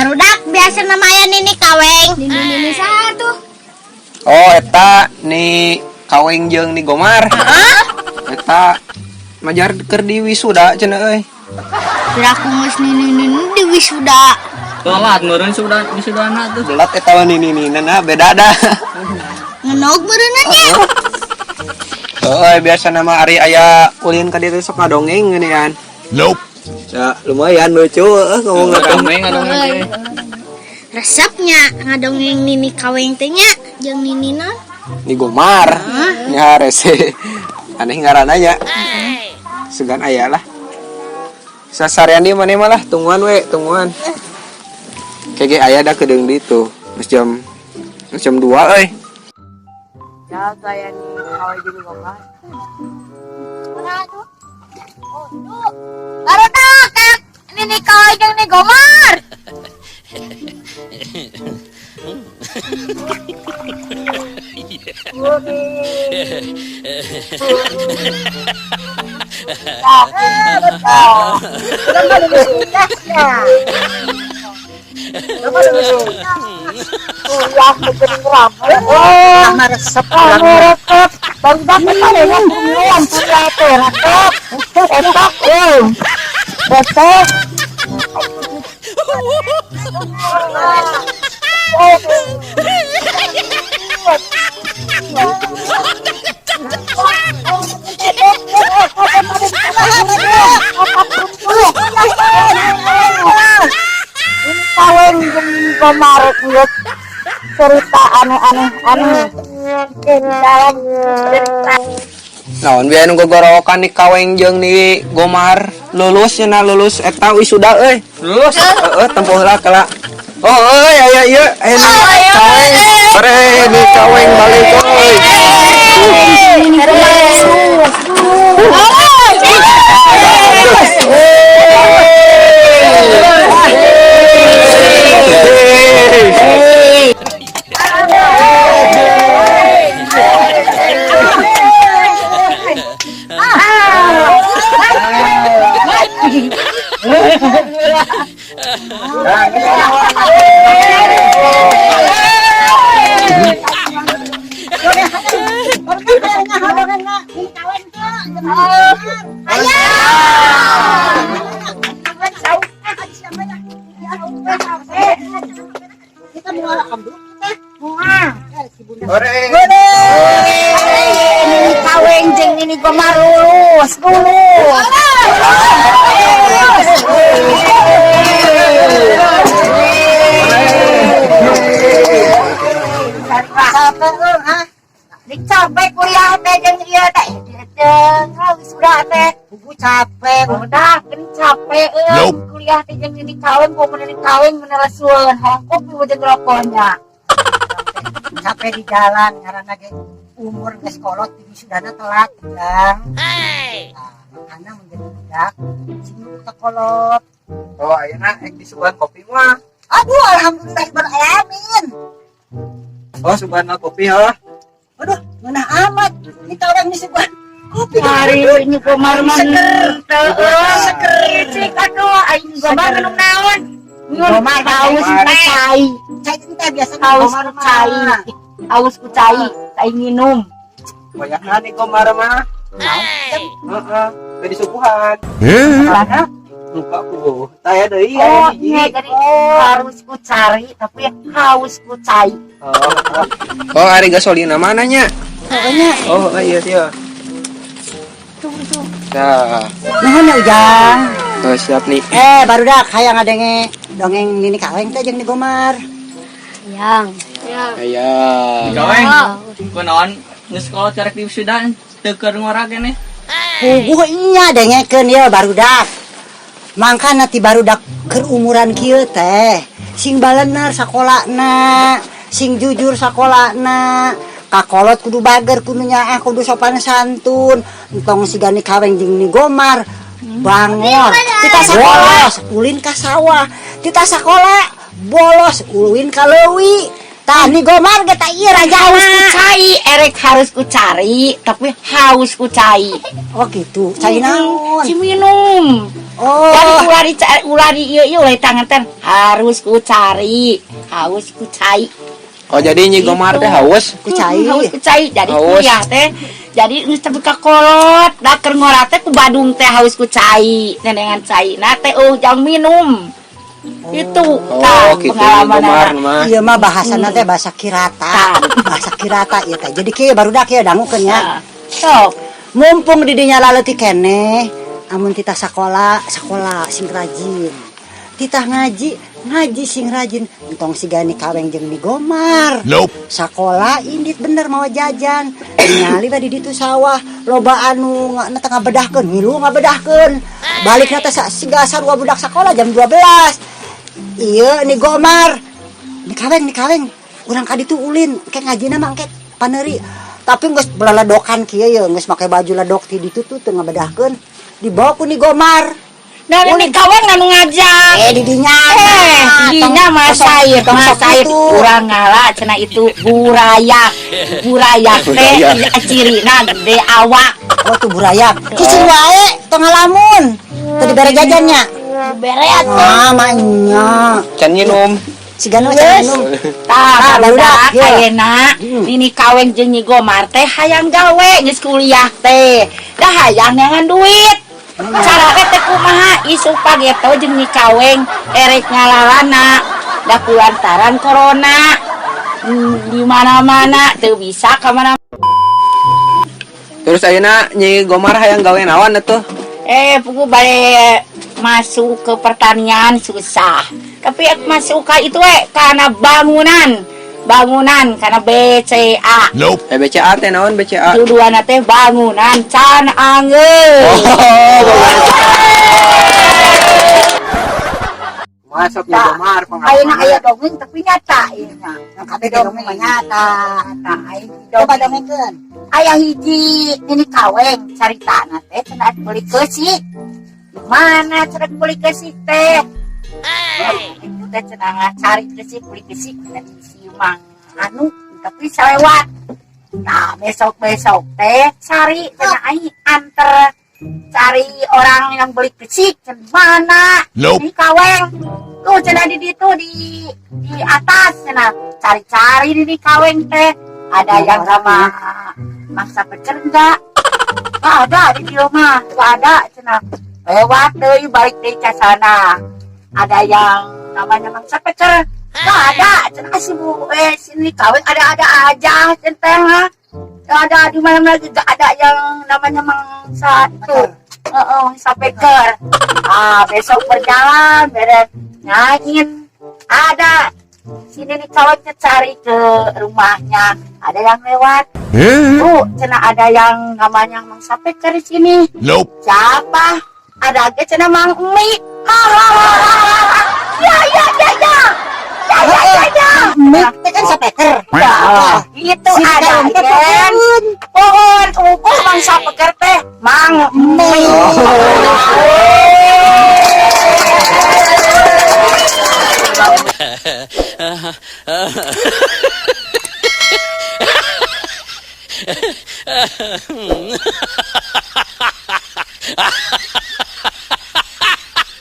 barudak biasa namanya Nini Kaweng. Nini satu. Oh eta ni Kaweng jeung ni Gomar. Eta majar keur di wisuda cenah euy. Kira aku geus Nini di wisuda. Telat meureun sudah wisudana tuh. Telat eta Nini-ninina beda dah. Ngenog beureunan nya. Oh, biasa nama Ari aya ulin ka dieu sok ngadongeng geuningan. Nope. Ya, lumayan lucu ngomong Ngadongeng. Resepnya ngadongeng Nini Kaweng teh nya jeung Ninina. Ni Gomar. Nya rese. Aneh ngaranna nya. Segan aya lah. Sasarian di mana malah tungguan we, tungguan. Kege aya da kedeung ditu. Geus jam 2 euy. Ya saya nih Kaweng jeung Gomar. Barudak Nini Kaweng jeung Nini Gomar. Kaweng jeung Gomar geus cerita aneh-aneh Naon biar nunggu gorowokan ni Kaweng jeung ni Gomar lulus cenah lulus eta wisuda euy. Lulus. Tempuh heula kala. Oh euy aya ieu Kaweng. Bare ni Kaweng balik euy. Kaweng jeung Nini Gomar lulus. Capek kuliah teh jeung ieu teh wisuda teh buku capek udah kan capek kuliah teh jeung Nini Kaweng Nini Kaweng menerasueun hongkok ieu jeung rokoknya capek di jalan karena ge umur geus kolot di wisudana telat kan makanya menjadi budak sing teu kolot. Oh ayeuna ek disuguhan kopi mah. Aduh alhamdulillah alamin. Oh suguhan kopi heuh. Aduh, mana amat. Kita orang disuguhan kopi. Hari ini Gomar mah seger cik aduh aing Gomar minum naon? Gomar haus cai. Cai itu teh biasa haus cai. Haus ku cai, cai minum. Banyakan nih Gomar mah. Heeh, tadi suguhan. Karena Lupa ku. Taya deui oh iya jadi harus ku cari tapi haus ku cai. Oh, ari gasolina mananya? Oh, iya siap. Nah, Nuhun Ujang. oh, siap nih. Barudak hayang ngadenge dongeng Nini Kaweng teh jeung Nini Gomar. Yang. Aya. Kaweng. Kunaon geus kolot carek di wisuda teu keur ngora keneh. Puguh nya dengekeun ieu barudak. Mangkana ti barudak keur umuran kieu teh sing balenar sakolana, sing jujur sakolana, kakolot kudu bager, kudu nyaah, kudu sopan santun. Entong siga Nini Kaweng jeung Nini Gomar bangor. Kita sakola ulin ka sawah, kita sakola bolos ulin ka leuwi. Tah Nini Gomar ge tah ieu raja haus ku cai, erek harus ku cari tapi haus ku cai. Oh gitu. Cai naon? Si minum. Jadi Oh, ulah di ieu oleh tangan teh harus ku cari, harus ku cai. Oh jadi Nyi Gomar teh haus. ku cai. Harus ku cai. Jadi Haus. kuliah teh jadi geus teu ka kolot, da keur ngora teh ku Badung teh haus ku cai, nenengan cai. Nah teh jang minum. Itu Oh gitu Nyi Gomar mah. Iya mah bahasana teh bahasa kirata. Bahasa kirata ieu teh. Jadi kieu barudak ieu dangukeun nya. Sok. Mumpung di dinya laleutik keneh, amun titah sakola sing rajin. Titah ngaji sing rajin. Entong sigani kaweng jeung Nyi Gomar. Sakola indit bener mau jajan. Ningali di ditu sawah loba anu teu ngabedahkeun, milu ngabedahkeun. Balikna teh siga sarua budak sakola jam 12. Iya Nyi Gomar. Ni kaweng. Urang ka ditu ulin, engke ngajina mah engke paneuri. Tapi geus belaledokan kieu ye, geus make baju ledok ti ditu tuh teu ngabedahkeun. Dibawa ku Nyi Gomar. Nah, ini kawan anu ngajak. Di dinya. Dinya masair, kurang ngalah cenah itu burayak. Burayak teh cirina gede awak. Oh tuh burayak. Cicing wae tong ngalamun. Teu dibere jajannya. Bere atuh. Ah, maknya. Can nginum. Sigana can minum. Tah, barudak barudak ayeuna ini kaweng jeung Nyi Gomar teh hayang gawe geus kuliah teh. Da hayang neangan duit. Cara teh kumaha isu pageto jeung Nyi Kaweng erek ngalalana da kulantaran corona. Di mana-mana teu bisa ka mana. Terus ayeuna Nyi Gomar hayang gawe naon atuh? Pugu bade masuk ke pertanian susah. Tapi masuk ka itu karena bangunan karena BCA. BCA teh naon BCA? Duduana teh bangunan can anggeul. Masuk Nyi Gomar Ayeuna aya dongeng tapi nyata ayeuna. Kabeh dongeng mah nyata. Coba dongengkeun. Aya hiji ini kaweng caritana teh cenah beli keusik. Mana cenah beli keusik teh? Itu teh cenah cari keusik beli keusik cenah di Siumang anu tapi salewat. Nah, besok teh cari cenah aing anter cari orang yang beli keusik cenah mana? Ini kaweng. Tuh cenah di ditu di atas cenah cari-cari di kaweng teh. Ada yang sama maksa pecer enggak? Ada di dia mah, ada cenah. Lewat deui balik deui ka sana. Ada yang namanya maksa pecer. Ada cenah si Bu sini kawin ada aja cenah. Ada di mana lagi enggak ada yang namanya mangsa itu. Mangsa pecer. Besok berjalan beres nyain. Ada sini nih kawannya cari ke rumahnya, ada yang lewat. Tuh, cenah ada yang namanya Mang Sapet cari sini. Siapa? Ada aja cenah Mang Umi. Ya. Mik teh kan sapeker. Ya, itu ada kan. Pohon unggul Mang Sapeker teh Mang Umi.